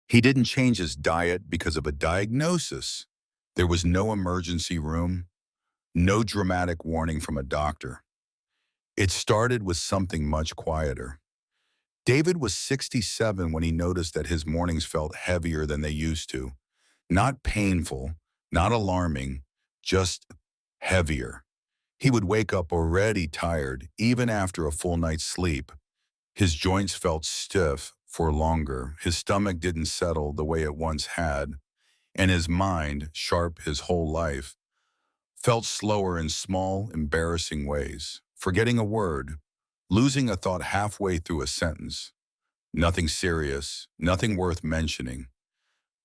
He didn't change his diet because of a diagnosis. There was no emergency room, no dramatic warning from a doctor. It started with something much quieter. David was 67 when he noticed that his mornings felt heavier than they used to. Not painful, not alarming, just heavier. He would wake up already tired, even after a full night's sleep. His joints felt stiff for longer. His stomach didn't settle the way it once had, and his mind, sharp his whole life, felt slower in small, embarrassing ways. Forgetting a word, losing a thought halfway through a sentence. Nothing serious, nothing worth mentioning.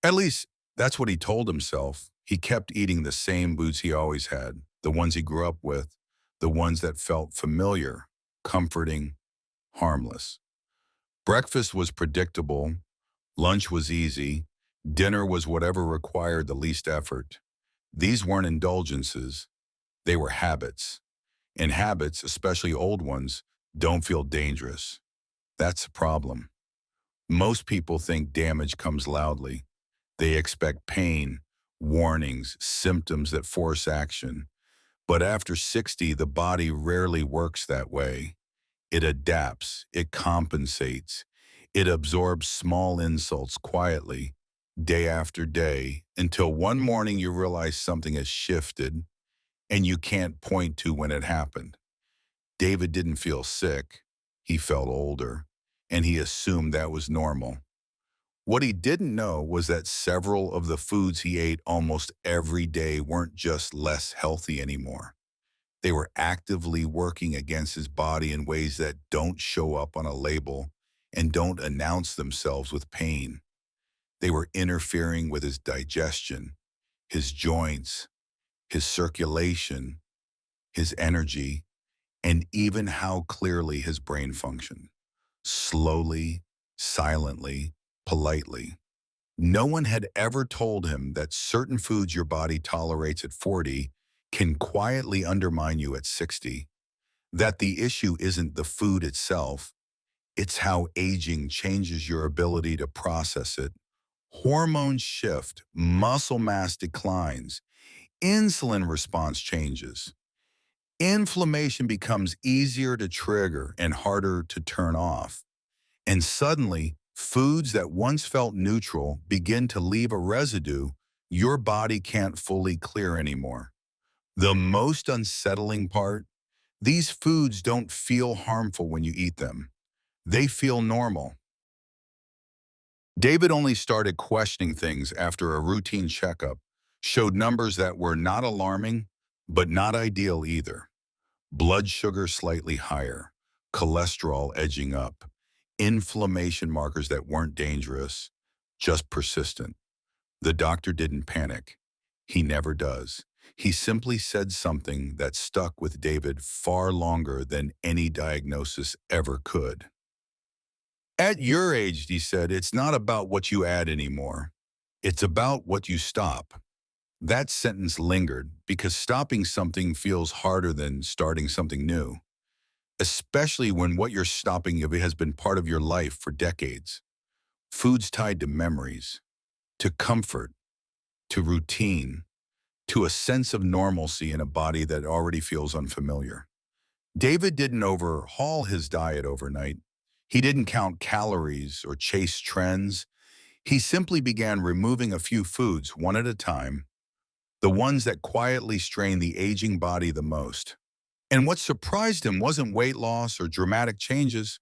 At least, that's what he told himself. He kept eating the same foods he always had, the ones he grew up with, the ones that felt familiar, comforting, harmless. Breakfast was predictable, lunch was easy, dinner was whatever required the least effort. These weren't indulgences, they were habits. And habits, especially old ones, don't feel dangerous. That's the problem. Most people think damage comes loudly. They expect pain, warnings, symptoms that force action. But after 60, the body rarely works that way. It adapts, it compensates, it absorbs small insults quietly, day after day, until one morning you realize something has shifted and you can't point to when it happened. David didn't feel sick, he felt older, and he assumed that was normal. What he didn't know was that several of the foods he ate almost every day weren't just less healthy anymore. They were actively working against his body in ways that don't show up on a label and don't announce themselves with pain. They were interfering with his digestion, his joints, his circulation, his energy, and even how clearly his brain functioned. Slowly, silently, politely. No one had ever told him that certain foods your body tolerates at 40 can quietly undermine you at 60. That the issue isn't the food itself, it's how aging changes your ability to process it. Hormones shift, muscle mass declines, insulin response changes. Inflammation becomes easier to trigger and harder to turn off. And suddenly, foods that once felt neutral begin to leave a residue your body can't fully clear anymore. The most unsettling part, these foods don't feel harmful when you eat them. They feel normal. David only started questioning things after a routine checkup showed numbers that were not alarming, but not ideal either. Blood sugar slightly higher, cholesterol edging up, inflammation markers that weren't dangerous, just persistent. The doctor didn't panic. He never does. He simply said something that stuck with David far longer than any diagnosis ever could. At your age, he said, it's not about what you add anymore. It's about what you stop. That sentence lingered because stopping something feels harder than starting something new, especially when what you're stopping has been part of your life for decades. Foods tied to memories, to comfort, to routine, to a sense of normalcy in a body that already feels unfamiliar. David didn't overhaul his diet overnight. He didn't count calories or chase trends. He simply began removing a few foods one at a time, the ones that quietly strain the aging body the most. And what surprised him wasn't weight loss or dramatic changes.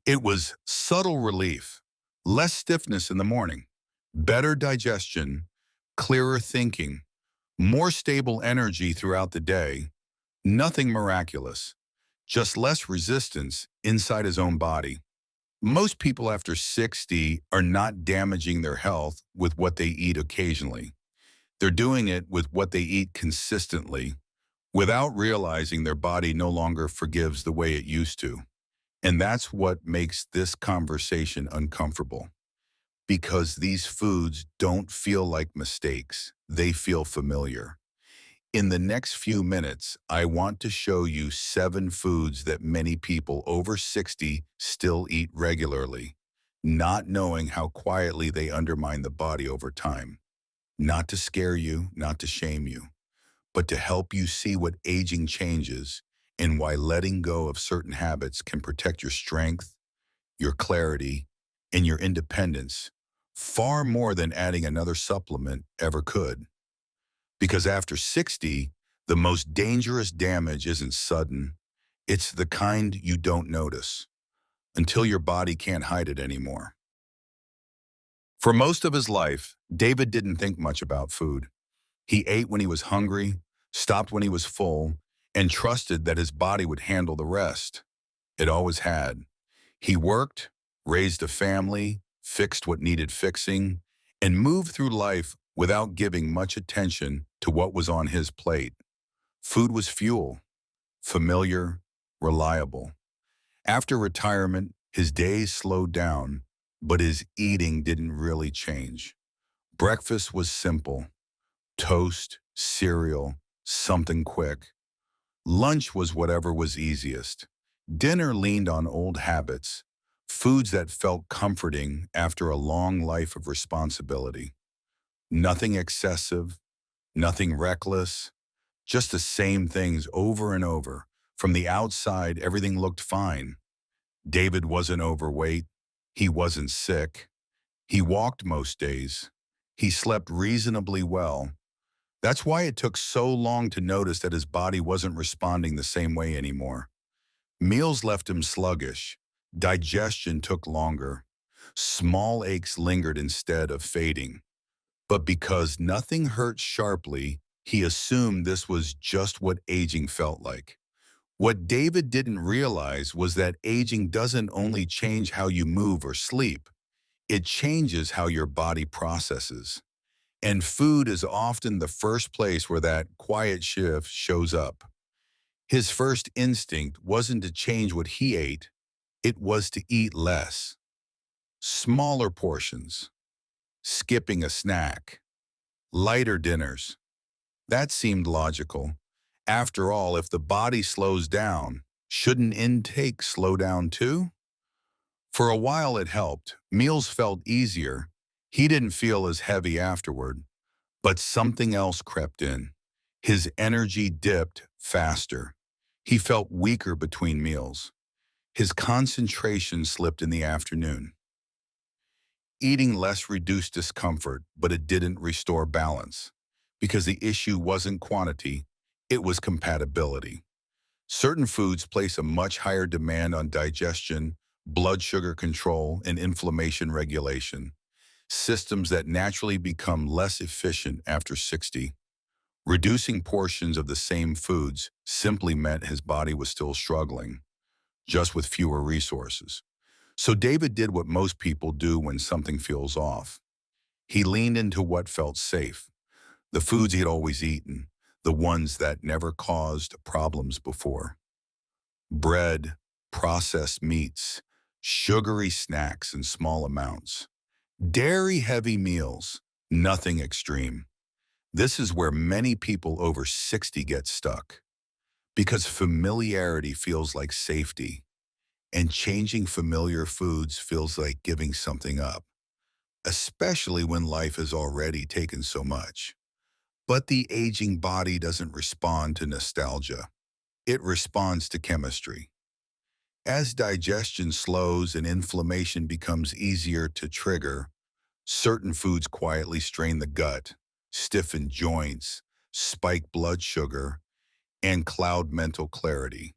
It was subtle relief, less stiffness in the morning, better digestion, clearer thinking, more stable energy throughout the day. Nothing miraculous, just less resistance inside his own body. Most people after 60 are not damaging their health with what they eat occasionally. They're doing it with what they eat consistently, without realizing their body no longer forgives the way it used to. And that's what makes this conversation uncomfortable. Because these foods don't feel like mistakes, they feel familiar. In the next few minutes, I want to show you 7 foods that many people over 60 still eat regularly. not knowing how quietly they undermine the body over time. Not to scare you, not to shame you, but to help you see what aging changes and why letting go of certain habits can protect your strength, your clarity, and your independence far more than adding another supplement ever could. Because after 60, the most dangerous damage isn't sudden. It's the kind you don't notice until your body can't hide it anymore. For most of his life, David didn't think much about food. He ate when he was hungry, stopped when he was full, and trusted that his body would handle the rest. It always had. He worked, raised a family, fixed what needed fixing, and moved through life without giving much attention to what was on his plate. Food was fuel, familiar, reliable. After retirement, his days slowed down, but his eating didn't really change. Breakfast was simple: toast, cereal, something quick. Lunch was whatever was easiest. Dinner leaned on old habits, foods that felt comforting after a long life of responsibility. Nothing excessive, nothing reckless, just the same things over and over. From the outside, everything looked fine. David wasn't overweight. He wasn't sick. He walked most days. He slept reasonably well. That's why it took so long to notice that his body wasn't responding the same way anymore. Meals left him sluggish. Digestion took longer. Small aches lingered instead of fading. But because nothing hurt sharply, he assumed this was just what aging felt like. What David didn't realize was that aging doesn't only change how you move or sleep, it changes how your body processes. And food is often the first place where that quiet shift shows up. His first instinct wasn't to change what he ate, it was to eat less. Smaller portions, skipping a snack, lighter dinners. That seemed logical. After all, if the body slows down, shouldn't intake slow down too? For a while it helped. Meals felt easier. He didn't feel as heavy afterward. But something else crept in. His energy dipped faster. He felt weaker between meals. His concentration slipped in the afternoon. Eating less reduced discomfort, but it didn't restore balance. Because the issue wasn't quantity, it was compatibility. Certain foods place a much higher demand on digestion, blood sugar control, and inflammation regulation, systems that naturally become less efficient after 60. Reducing portions of the same foods simply meant his body was still struggling, just with fewer resources. So David did what most people do when something feels off. He leaned into what felt safe, the foods he had always eaten, the ones that never caused problems before. Bread, processed meats, sugary snacks in small amounts, dairy-heavy meals, nothing extreme. This is where many people over 60 get stuck, because familiarity feels like safety, and changing familiar foods feels like giving something up, especially when life has already taken so much. But the aging body doesn't respond to nostalgia. It responds to chemistry. As digestion slows and inflammation becomes easier to trigger, certain foods quietly strain the gut, stiffen joints, spike blood sugar, and cloud mental clarity,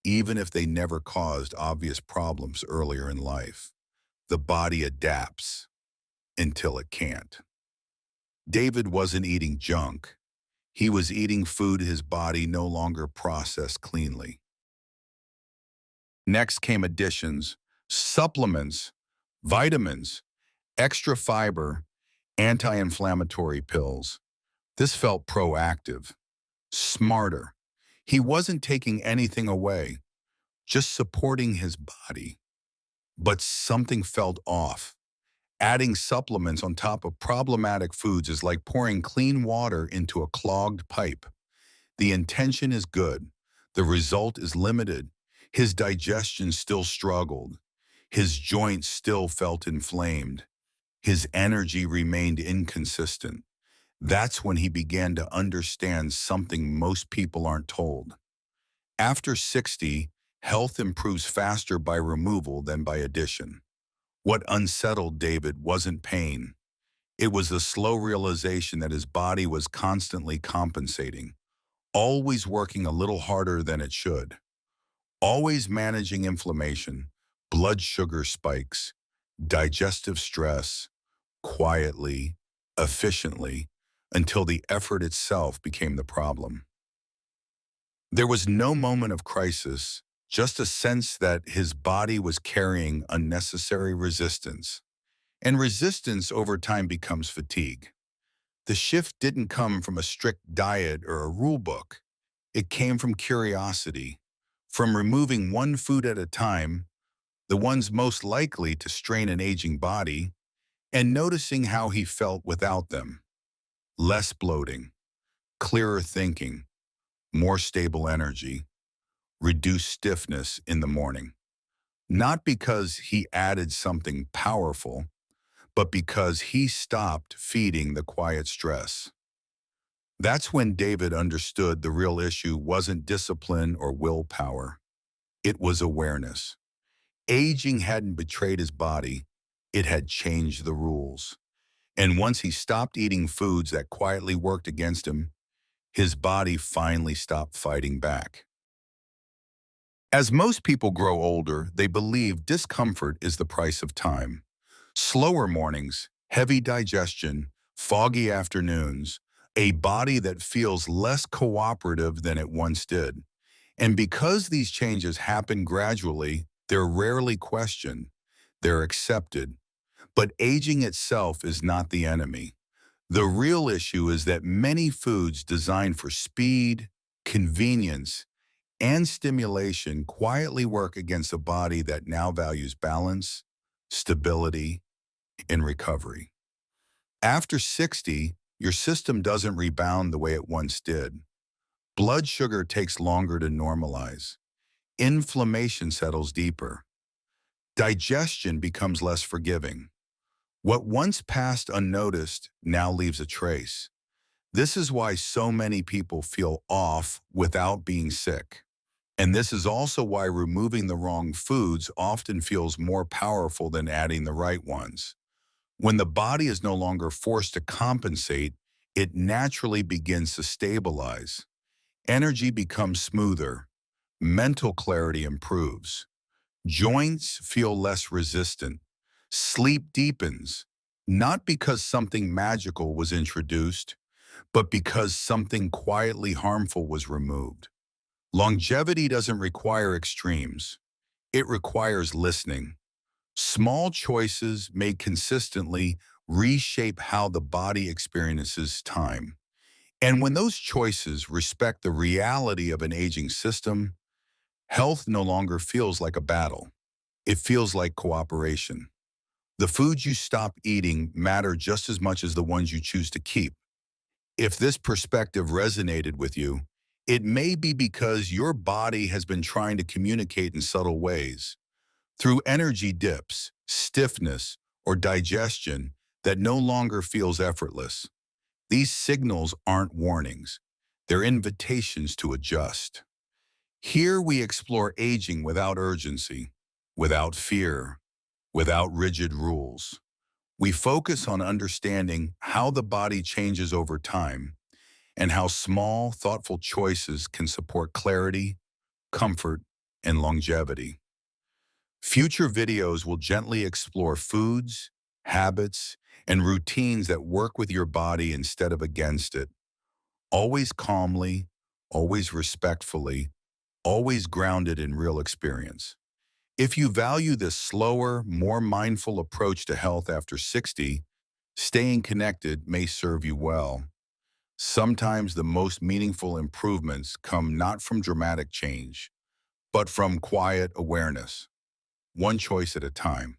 even if they never caused obvious problems earlier in life. The body adapts until it can't. David wasn't eating junk. He was eating food his body no longer processed cleanly. Next came additions, supplements, vitamins, extra fiber, anti-inflammatory pills. This felt proactive, smarter. He wasn't taking anything away, just supporting his body. But something felt off. Adding supplements on top of problematic foods is like pouring clean water into a clogged pipe. The intention is good. The result is limited. His digestion still struggled. His joints still felt inflamed. His energy remained inconsistent. That's when he began to understand something most people aren't told. After 60, health improves faster by removal than by addition. What unsettled David wasn't pain. It was the slow realization that his body was constantly compensating, always working a little harder than it should, always managing inflammation, blood sugar spikes, digestive stress, quietly, efficiently, until the effort itself became the problem. There was no moment of crisis, just a sense that his body was carrying unnecessary resistance. And resistance over time becomes fatigue. The shift didn't come from a strict diet or a rule book. It came from curiosity, from removing one food at a time, the ones most likely to strain an aging body, and noticing how he felt without them. Less bloating, clearer thinking, more stable energy, reduced stiffness in the morning. Not because he added something powerful, but because he stopped feeding the quiet stress. That's when David understood the real issue wasn't discipline or willpower. It was awareness. Aging hadn't betrayed his body, it had changed the rules. And once he stopped eating foods that quietly worked against him, his body finally stopped fighting back. As most people grow older, they believe discomfort is the price of time. Slower mornings, heavy digestion, foggy afternoons, a body that feels less cooperative than it once did. And because these changes happen gradually, they're rarely questioned. They're accepted. But aging itself is not the enemy. The real issue is that many foods designed for speed, convenience, and stimulation quietly work against a body that now values balance, stability, and recovery. After 60, your system doesn't rebound the way it once did. Blood sugar takes longer to normalize. Inflammation settles deeper. Digestion becomes less forgiving. What once passed unnoticed now leaves a trace. This is why so many people feel off without being sick. And this is also why removing the wrong foods often feels more powerful than adding the right ones. When the body is no longer forced to compensate, it naturally begins to stabilize. Energy becomes smoother. Mental clarity improves. Joints feel less resistant. Sleep deepens, not because something magical was introduced, but because something quietly harmful was removed. Longevity doesn't require extremes. It requires listening. Small choices made consistently reshape how the body experiences time. And when those choices respect the reality of an aging system, health no longer feels like a battle. It feels like cooperation. The foods you stop eating matter just as much as the ones you choose to keep. If this perspective resonated with you, it may be because your body has been trying to communicate in subtle ways, through energy dips, stiffness, or digestion that no longer feels effortless. These signals aren't warnings. They're invitations to adjust. Here we explore aging without urgency, without fear, without rigid rules. We focus on understanding how the body changes over time and how small, thoughtful choices can support clarity, comfort, and longevity. Future videos will gently explore foods, habits, and routines that work with your body instead of against it, always calmly, always respectfully, always grounded in real experience. If you value this slower, more mindful approach to health after 60, staying connected may serve you well. Sometimes the most meaningful improvements come not from dramatic change, but from quiet awareness, one choice at a time.